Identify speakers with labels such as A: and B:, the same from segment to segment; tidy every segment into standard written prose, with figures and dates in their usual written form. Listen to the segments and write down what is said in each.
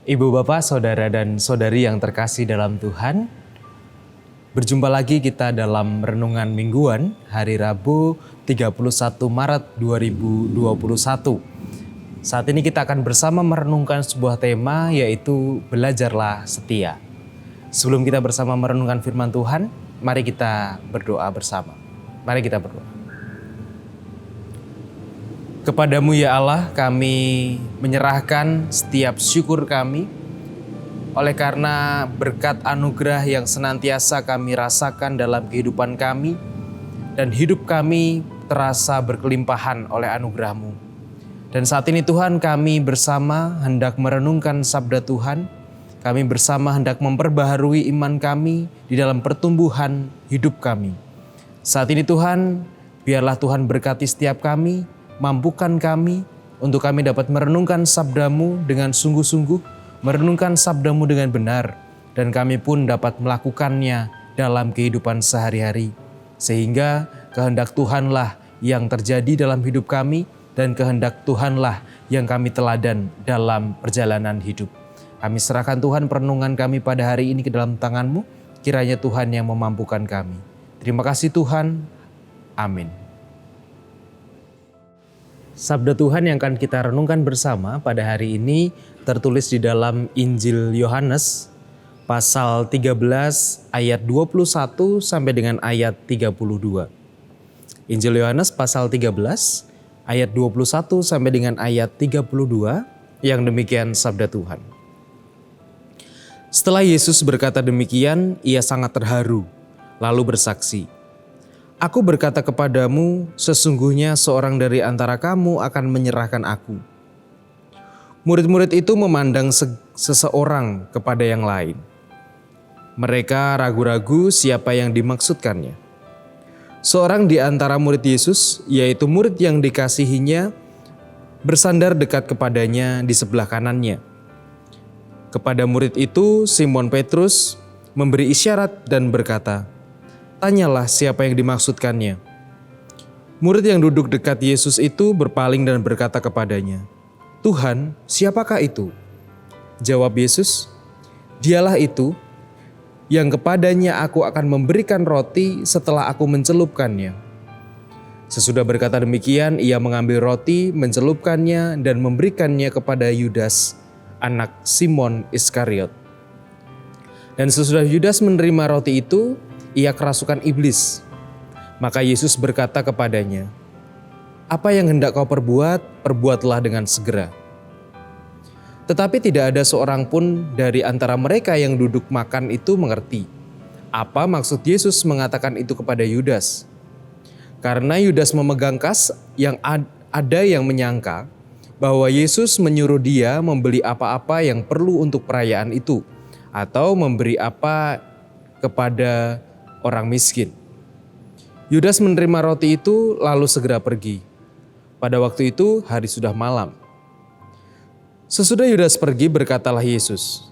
A: Ibu bapak, saudara dan saudari yang terkasih dalam Tuhan, berjumpa lagi kita dalam renungan mingguan hari Rabu 31 Maret 2021. Saat ini kita akan bersama merenungkan sebuah tema, yaitu belajarlah setia. Sebelum kita bersama merenungkan firman Tuhan, mari kita berdoa bersama. Mari kita berdoa. Kepadamu ya Allah, kami menyerahkan setiap syukur kami oleh karena berkat anugerah yang senantiasa kami rasakan dalam kehidupan kami dan hidup kami terasa berkelimpahan oleh anugerah-Mu. Dan saat ini Tuhan, kami bersama hendak merenungkan sabda Tuhan, kami bersama hendak memperbaharui iman kami di dalam pertumbuhan hidup kami. Saat ini Tuhan, biarlah Tuhan berkati setiap kami, mampukan kami untuk kami dapat merenungkan sabda-Mu dengan sungguh-sungguh, merenungkan sabda-Mu dengan benar, dan kami pun dapat melakukannya dalam kehidupan sehari-hari. Sehingga kehendak Tuhanlah yang terjadi dalam hidup kami, dan kehendak Tuhanlah yang kami teladan dalam perjalanan hidup. Kami serahkan Tuhan perenungan kami pada hari ini ke dalam tangan-Mu, kiranya Tuhan yang memampukan kami. Terima kasih Tuhan, amin. Sabda Tuhan yang akan kita renungkan bersama pada hari ini tertulis di dalam Injil Yohanes pasal 13 ayat 21 sampai dengan ayat 32. Injil Yohanes pasal 13 ayat 21 sampai dengan ayat 32 yang demikian sabda Tuhan. Setelah Yesus berkata demikian, ia sangat terharu lalu bersaksi, "Aku berkata kepadamu, sesungguhnya seorang dari antara kamu akan menyerahkan aku." Murid-murid itu memandang seseorang kepada yang lain. Mereka ragu-ragu siapa yang dimaksudkannya. Seorang di antara murid Yesus, yaitu murid yang dikasihinya, bersandar dekat kepadanya di sebelah kanannya. Kepada murid itu, Simon Petrus memberi isyarat dan berkata, "Tanyalah siapa yang dimaksudkannya." Murid yang duduk dekat Yesus itu berpaling dan berkata kepadanya, "Tuhan, siapakah itu?" Jawab Yesus, "Dialah itu yang kepadanya aku akan memberikan roti setelah aku mencelupkannya." Sesudah berkata demikian, ia mengambil roti, mencelupkannya dan memberikannya kepada Yudas, anak Simon Iskariot. Dan sesudah Yudas menerima roti itu, ia kerasukan iblis. Maka Yesus berkata kepadanya, "Apa yang hendak kau perbuat, perbuatlah dengan segera." Tetapi tidak ada seorang pun dari antara mereka yang duduk makan itu mengerti apa maksud Yesus mengatakan itu kepada Yudas. Karena Yudas memegang kas, yang ada yang menyangka bahwa Yesus menyuruh dia membeli apa-apa yang perlu untuk perayaan itu, atau memberi apa kepada orang miskin. Yudas menerima roti itu lalu segera pergi. Pada waktu itu hari sudah malam. Sesudah Yudas pergi, berkatalah Yesus,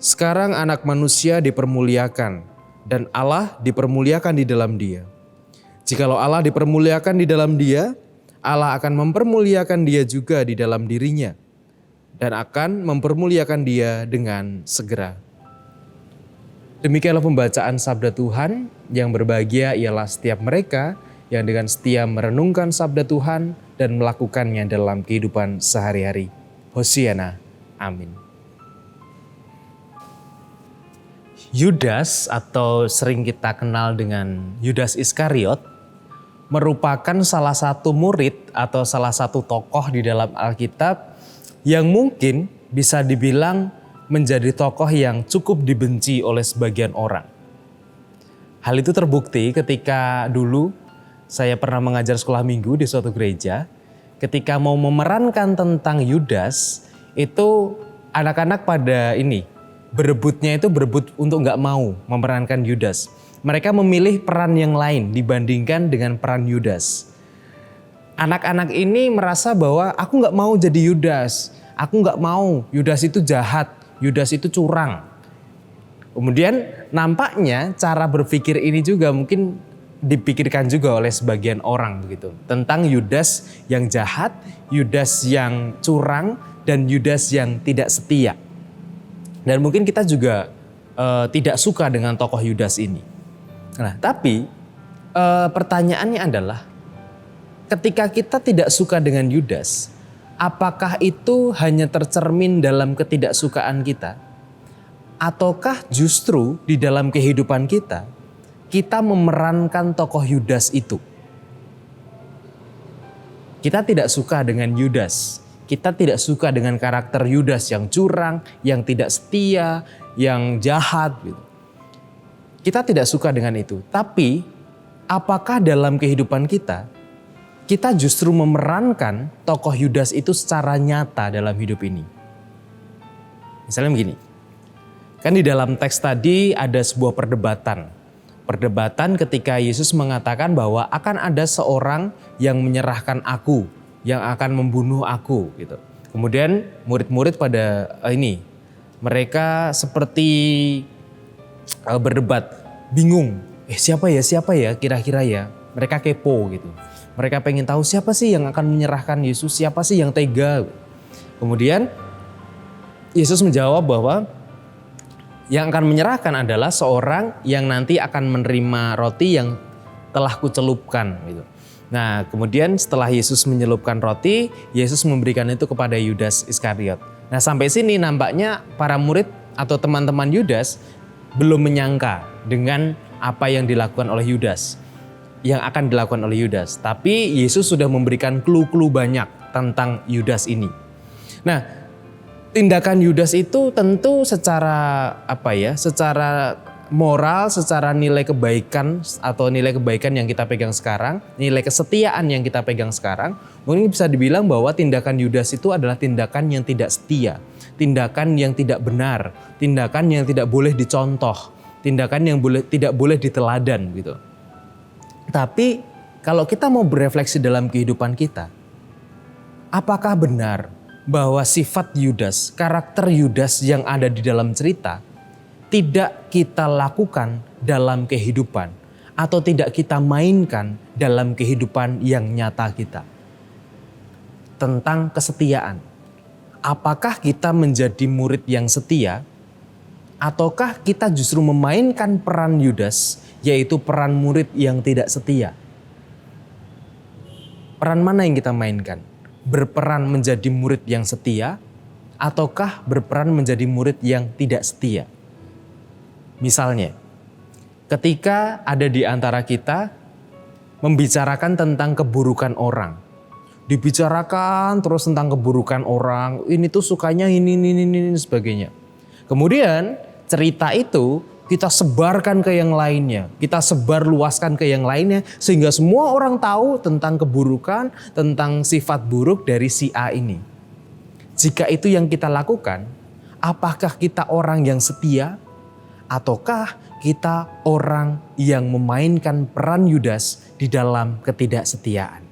A: "Sekarang Anak Manusia dipermuliakan dan Allah dipermuliakan di dalam Dia. Jikalau Allah dipermuliakan di dalam Dia, Allah akan mempermuliakan Dia juga di dalam dirinya dan akan mempermuliakan Dia dengan segera." Demikianlah pembacaan sabda Tuhan. Yang berbahagia ialah setiap mereka yang dengan setia merenungkan sabda Tuhan dan melakukannya dalam kehidupan sehari-hari. Hosiana. Amin. Yudas, atau sering kita kenal dengan Yudas Iskariot, merupakan salah satu murid atau salah satu tokoh di dalam Alkitab yang mungkin bisa dibilang menjadi tokoh yang cukup dibenci oleh sebagian orang. Hal itu terbukti ketika dulu saya pernah mengajar sekolah minggu di suatu gereja. Ketika mau memerankan tentang Yudas, itu anak-anak pada berebut untuk nggak mau memerankan Yudas. Mereka memilih peran yang lain dibandingkan dengan peran Yudas. Anak-anak ini merasa bahwa aku nggak mau jadi Yudas, aku nggak mau, Yudas itu jahat, Yudas itu curang. Kemudian nampaknya cara berpikir ini juga mungkin dipikirkan juga oleh sebagian orang begitu. Tentang Yudas yang jahat, Yudas yang curang, dan Yudas yang tidak setia. Dan mungkin kita juga tidak suka dengan tokoh Yudas ini. Nah, tapi pertanyaannya adalah, ketika kita tidak suka dengan Yudas, apakah itu hanya tercermin dalam ketidaksukaan kita? Ataukah justru di dalam kehidupan kita, kita memerankan tokoh Yudas itu? Kita tidak suka dengan Yudas. Kita tidak suka dengan karakter Yudas yang curang, yang tidak setia, yang jahat gitu. Kita tidak suka dengan itu. Tapi apakah dalam kehidupan kita justru memerankan tokoh Yudas itu secara nyata dalam hidup ini? Misalnya begini. Kan di dalam teks tadi ada sebuah perdebatan. Perdebatan ketika Yesus mengatakan bahwa akan ada seorang yang menyerahkan aku, yang akan membunuh aku gitu. Kemudian murid-murid pada mereka seperti berdebat, bingung. Siapa ya kira-kira ya? Mereka kepo gitu. Mereka pengen tahu siapa sih yang akan menyerahkan Yesus, siapa sih yang tega. Kemudian Yesus menjawab bahwa yang akan menyerahkan adalah seorang yang nanti akan menerima roti yang telah kucelupkan gitu. Nah, kemudian setelah Yesus menyelupkan roti, Yesus memberikan itu kepada Yudas Iskariot. Nah, sampai sini nampaknya para murid atau teman-teman Yudas belum menyangka dengan apa yang dilakukan oleh Yudas, yang akan dilakukan oleh Yudas. Tapi Yesus sudah memberikan clue-clue banyak tentang Yudas ini. Nah, tindakan Yudas itu tentu secara secara moral, secara nilai kebaikan atau nilai kebaikan yang kita pegang sekarang, nilai kesetiaan yang kita pegang sekarang, mungkin bisa dibilang bahwa tindakan Yudas itu adalah tindakan yang tidak setia, tindakan yang tidak benar, tindakan yang tidak boleh dicontoh, tindakan yang tidak boleh diteladan gitu. Tapi kalau kita mau berefleksi dalam kehidupan kita, apakah benar bahwa sifat Yudas, karakter Yudas yang ada di dalam cerita tidak kita lakukan dalam kehidupan atau tidak kita mainkan dalam kehidupan yang nyata kita? Tentang kesetiaan. Apakah kita menjadi murid yang setia ataukah kita justru memainkan peran Yudas, yaitu peran murid yang tidak setia? Peran mana yang kita mainkan? Berperan menjadi murid yang setia ataukah berperan menjadi murid yang tidak setia? Misalnya, ketika ada di antara kita membicarakan tentang keburukan orang. Dibicarakan terus tentang keburukan orang, ini tuh sukanya ini sebagainya. Kemudian cerita itu kita sebarkan ke yang lainnya, kita sebar luaskan ke yang lainnya sehingga semua orang tahu tentang keburukan, tentang sifat buruk dari si A ini. Jika itu yang kita lakukan, apakah kita orang yang setia ataukah kita orang yang memainkan peran Yudas di dalam ketidaksetiaan?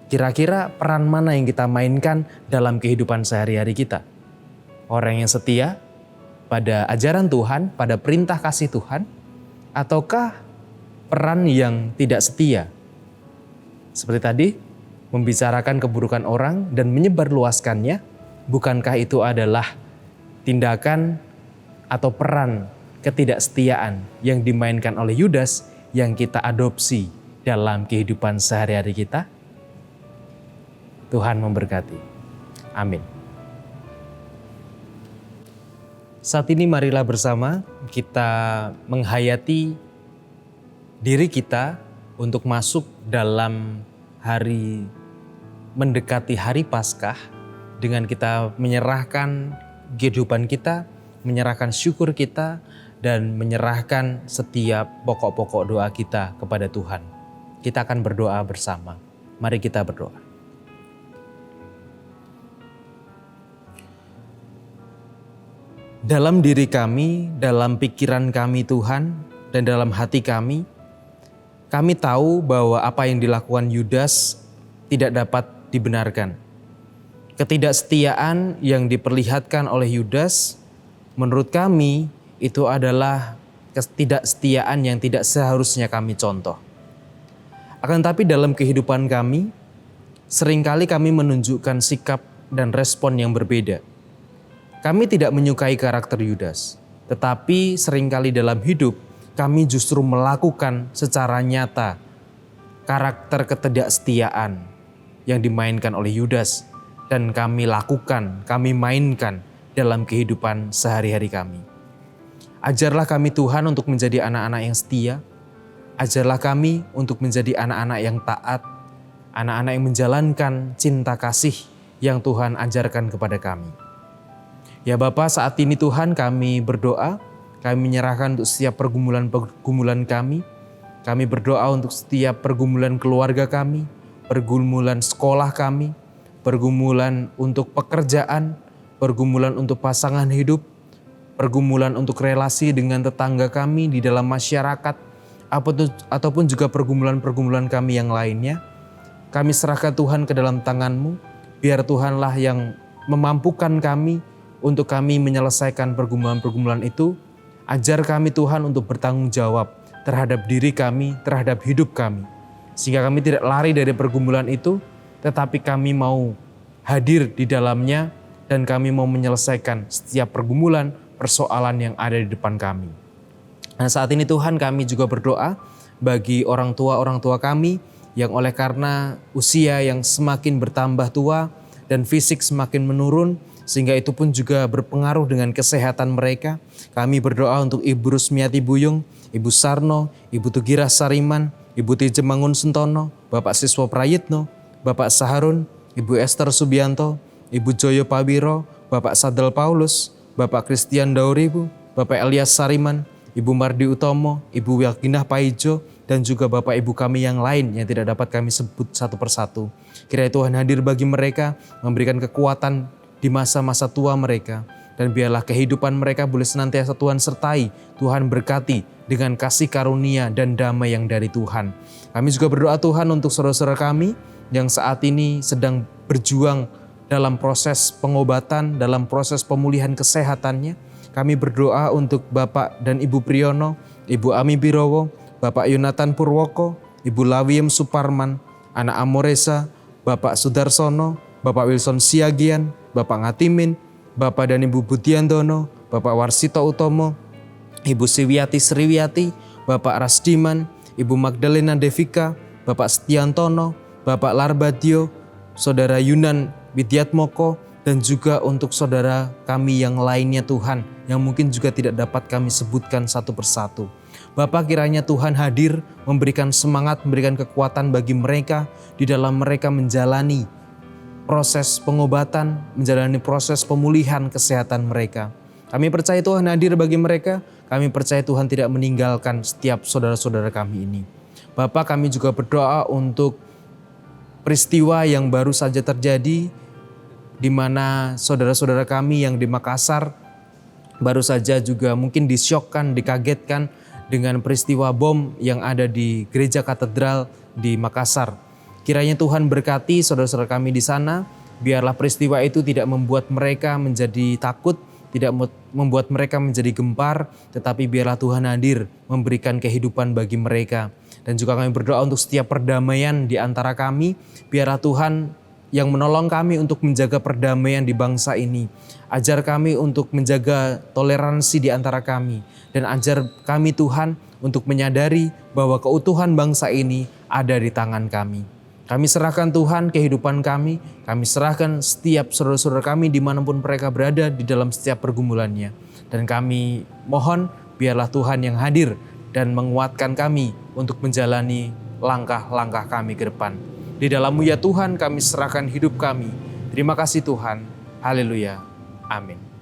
A: Kira-kira peran mana yang kita mainkan dalam kehidupan sehari-hari kita? Orang yang setia pada ajaran Tuhan, pada perintah kasih Tuhan, ataukah peran yang tidak setia? Seperti tadi, membicarakan keburukan orang dan menyebarluaskannya, bukankah itu adalah tindakan atau peran ketidaksetiaan yang dimainkan oleh Yudas yang kita adopsi dalam kehidupan sehari-hari kita? Tuhan memberkati. Amin. Saat ini marilah bersama kita menghayati diri kita untuk masuk dalam hari mendekati hari Paskah dengan kita menyerahkan kehidupan kita, menyerahkan syukur kita, dan menyerahkan setiap pokok-pokok doa kita kepada Tuhan. Kita akan berdoa bersama. Mari kita berdoa. Dalam diri kami, dalam pikiran kami Tuhan, dan dalam hati kami tahu bahwa apa yang dilakukan Yudas tidak dapat dibenarkan. Ketidaksetiaan yang diperlihatkan oleh Yudas, menurut kami itu adalah ketidaksetiaan yang tidak seharusnya kami contoh. Akan tapi dalam kehidupan kami, seringkali kami menunjukkan sikap dan respon yang berbeda. Kami tidak menyukai karakter Yudas, tetapi seringkali dalam hidup kami justru melakukan secara nyata karakter ketidaksetiaan yang dimainkan oleh Yudas dan kami lakukan, kami mainkan dalam kehidupan sehari-hari kami. Ajarlah kami Tuhan untuk menjadi anak-anak yang setia. Ajarlah kami untuk menjadi anak-anak yang taat, anak-anak yang menjalankan cinta kasih yang Tuhan ajarkan kepada kami. Ya Bapa, saat ini Tuhan kami berdoa, kami menyerahkan untuk setiap pergumulan-pergumulan kami. Kami berdoa untuk setiap pergumulan keluarga kami, pergumulan sekolah kami, pergumulan untuk pekerjaan, pergumulan untuk pasangan hidup, pergumulan untuk relasi dengan tetangga kami di dalam masyarakat, ataupun juga pergumulan-pergumulan kami yang lainnya. Kami serahkan Tuhan ke dalam tangan-Mu, biar Tuhanlah yang memampukan kami untuk kami menyelesaikan pergumulan-pergumulan itu. Ajar kami Tuhan untuk bertanggung jawab terhadap diri kami, terhadap hidup kami. Sehingga kami tidak lari dari pergumulan itu, tetapi kami mau hadir di dalamnya dan kami mau menyelesaikan setiap pergumulan, persoalan yang ada di depan kami. Nah, saat ini Tuhan kami juga berdoa bagi orang tua kami yang oleh karena usia yang semakin bertambah tua dan fisik semakin menurun, sehingga itu pun juga berpengaruh dengan kesehatan mereka. Kami berdoa untuk Ibu Rusmiati Buyung, Ibu Sarno, Ibu Tugira Sariman, Ibu Tijemangun Sentono, Bapak Siswo Prayitno, Bapak Saharun, Ibu Esther Subianto, Ibu Joyo Pawiro, Bapak Sadel Paulus, Bapak Christian Dauribu, Bapak Elias Sariman, Ibu Mardi Utomo, Ibu Wilginah Paijo, dan juga Bapak Ibu kami yang lain yang tidak dapat kami sebut satu persatu. Kiranya Tuhan hadir bagi mereka, memberikan kekuatan di masa-masa tua mereka, dan biarlah kehidupan mereka boleh senantiasa Tuhan sertai, Tuhan berkati dengan kasih karunia dan damai yang dari Tuhan. Kami juga berdoa Tuhan untuk saudara-saudara kami yang saat ini sedang berjuang dalam proses pengobatan, dalam proses pemulihan kesehatannya. Kami berdoa untuk Bapak dan Ibu Priyono, Ibu Ami Birowo, Bapak Yonatan Purwoko, Ibu Lawiem Suparman, Anak Amoresa, Bapak Sudarsono, Bapak Wilson Siagian, Bapak Ngatimin, Bapak dan Ibu Budiandono, Bapak Warsito Utomo, Ibu Siwiati Sriwiati, Bapak Rasdiman, Ibu Magdalena Devika, Bapak Setiantono, Bapak Larbadio, Saudara Yunan Widyatmoko, dan juga untuk saudara kami yang lainnya Tuhan, yang mungkin juga tidak dapat kami sebutkan satu persatu. Bapak, kiranya Tuhan hadir, memberikan semangat, memberikan kekuatan bagi mereka di dalam mereka menjalani proses pengobatan, menjalani proses pemulihan kesehatan mereka. Kami percaya Tuhan hadir bagi mereka, kami percaya Tuhan tidak meninggalkan setiap saudara-saudara kami ini. Bapak, kami juga berdoa untuk peristiwa yang baru saja terjadi, di mana saudara-saudara kami yang di Makassar baru saja juga mungkin disyokkan, dikagetkan dengan peristiwa bom yang ada di gereja katedral di Makassar. Kiranya Tuhan berkati saudara-saudara kami di sana, biarlah peristiwa itu tidak membuat mereka menjadi takut, tidak membuat mereka menjadi gempar, tetapi biarlah Tuhan hadir memberikan kehidupan bagi mereka. Dan juga kami berdoa untuk setiap perdamaian di antara kami, biarlah Tuhan yang menolong kami untuk menjaga perdamaian di bangsa ini. Ajar kami untuk menjaga toleransi di antara kami. Dan ajar kami Tuhan untuk menyadari bahwa keutuhan bangsa ini ada di tangan kami. Kami serahkan Tuhan kehidupan kami serahkan setiap saudara-saudara kami dimanapun mereka berada di dalam setiap pergumulannya. Dan kami mohon biarlah Tuhan yang hadir dan menguatkan kami untuk menjalani langkah-langkah kami ke depan. Di dalam-Mu ya Tuhan kami serahkan hidup kami. Terima kasih Tuhan. Haleluya. Amin.